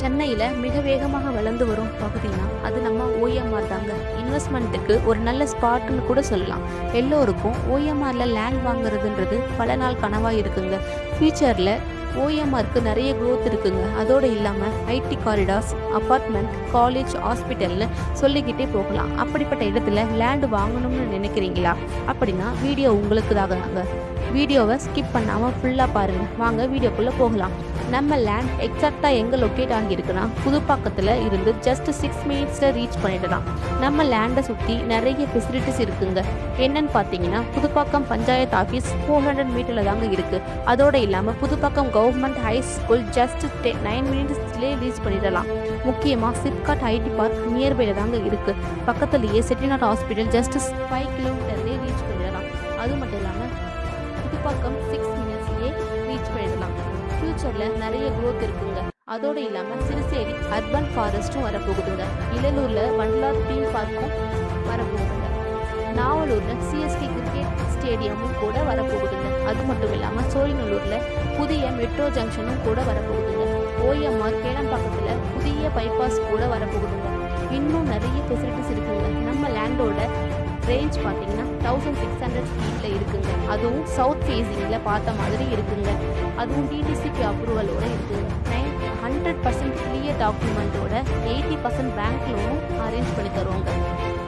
சென்னையில் மிக வேகமாக வளர்ந்து வரும் பகுதினா அது நம்ம ஓஎம்ஆர் தாங்க. இன்வெஸ்ட்மெண்ட்டுக்கு ஒரு நல்ல ஸ்பாட்னு கூட சொல்லலாம். எல்லோருக்கும் ஓஎம்ஆரில் லேண்ட் வாங்குறதுன்றது பல நாள் கனவாக இருக்குங்க. ஃபியூச்சரில் ஓஎம்ஆருக்கு நிறைய க்ரோத் இருக்குங்க. அதோடு இல்லாமல் ஐடி காரிடார்ஸ், அப்பார்ட்மெண்ட், காலேஜ், ஹாஸ்பிட்டல்னு சொல்லிக்கிட்டே போகலாம். அப்படிப்பட்ட இடத்துல லேண்டு வாங்கணும்னு நினைக்கிறீங்களா? அப்படின்னா வீடியோ உங்களுக்கு தாங்க. வீடியோவை ஸ்கிப் பண்ணாமல் ஃபுல்லாக பாருங்கள். வாங்க வீடியோக்குள்ளே போகலாம். நம்ம லேண்ட் எக்ஸாக்டாக எங்கே லொக்கேட் ஆகியிருக்குன்னா புதுப்பாக்கத்தில் இருந்து ஜஸ்ட் 6 மினிட்ஸில் ரீச் பண்ணிடலாம். நம்ம லேண்டை சுற்றி நிறைய ஃபெசிலிட்டிஸ் இருக்குங்க. என்னன்னு பார்த்தீங்கன்னா புதுப்பாக்கம் பஞ்சாயத்து ஆஃபீஸ் 400 மீட்டரில் தாங்க இருக்குது. அதோடு இல்லாமல் Pudupakkam government high school just 9 மினிட்ஸ்லேயே ரீச் பண்ணிடலாம். முக்கியமாக சிப்காட் ஐடி பார்க் நியர்பையில் தாங்க இருக்குது. பக்கத்துலேயே செட்டிநாட் ஹாஸ்பிட்டல் ஜஸ்ட் 5 கிலோமீட்டர்லேயே ரீச் பண்ணிடலாம். அது மட்டும் இல்லாமல் புதுப்பாக்கம் 6 மினிட்ஸ்லேயே ரீச் பண்ணிடலாம். ஃபியூச்சரில் நிறைய க்ரோத் இருக்குங்க. அதோடு இல்லாமல் சிறுசேரி அர்பன் ஃபாரஸ்ட்டும் வரப்போகுதுங்க. இலலூரில் வண்டலார் தீம் பார்க்கும் வரப்போகுதுங்க. நாவலூரில் சிஎஸ்கே கிரிக்கெட் ஸ்டேடியமும் கூட வரப்போகுதுங்க. அது மட்டும் இல்லாமல் சோழிநல்லூரில் புதிய மெட்ரோ ஜங்ஷனும் கூட வரப்போகுதுங்க. ஓஎம்ஆர் கேளம்பாக்கத்தில் புதிய பைபாஸ் கூட வரப்போகுதுங்க. இன்னும் நிறைய ஃபெசிலிட்டிஸ் இருக்குங்க. நம்ம லேண்டோட ரேஞ்ச் பார்த்தீங்கன்னா 1600 ஃபீட்டில் இருக்குங்க. அதுவும் சவுத் ஃபேஸிங்கில் பார்த்த மாதிரி இருக்குங்க. அதுவும் டிடிசிபி அப்ரூவலோட இருக்குங்க. 100% கிளியர் டாக்குமெண்ட்டோட 80% பேங்க் லோனும் அரேஞ்ச் பண்ணி தருவாங்க.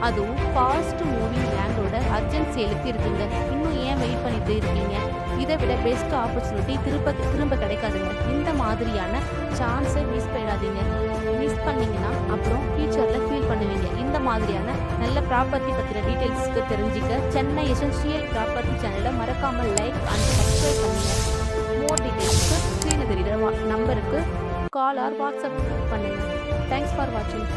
அதுவும் ஃபாஸ்ட் மூவிங் லேண்டோட அர்ஜென்ட் சேலுக்கு இருக்குங்க. இன்னும் ஏன் வெயிட் பண்ணிட்டு இருக்கீங்க? இதை விட பெஸ்ட் ஆப்பர்ச்சுனிட்டி திரும்ப கிடைக்காதுங்க. இந்த மாதிரியான சான்ஸை மிஸ் பண்ணிடாதீங்க. மிஸ் பண்ணிங்கன்னா அப்புறம் ஃபியூச்சரில் ஃபீல் பண்ணுவீங்க. இந்த மாதிரியான நல்ல ப்ராப்பர்ட்டி பற்றின டீட்டெயில்ஸ்க்கு தெரிஞ்சிக்க சென்னை எசென்ஷியல் ப்ராப்பர்ட்டி சேனலை மறக்காமல் லைக் அண்ட் சப்ஸ்கிரைப் பண்ணுங்கள். மோர் டீட்டெயில்ஸ்க்கு ஸ்க்ரீனில் தெரிகிற நம்பருக்கு கால் ஆர் வாட்ஸ்அப் பண்ணுங்கள். தேங்க்ஸ் ஃபார் வாட்சிங்.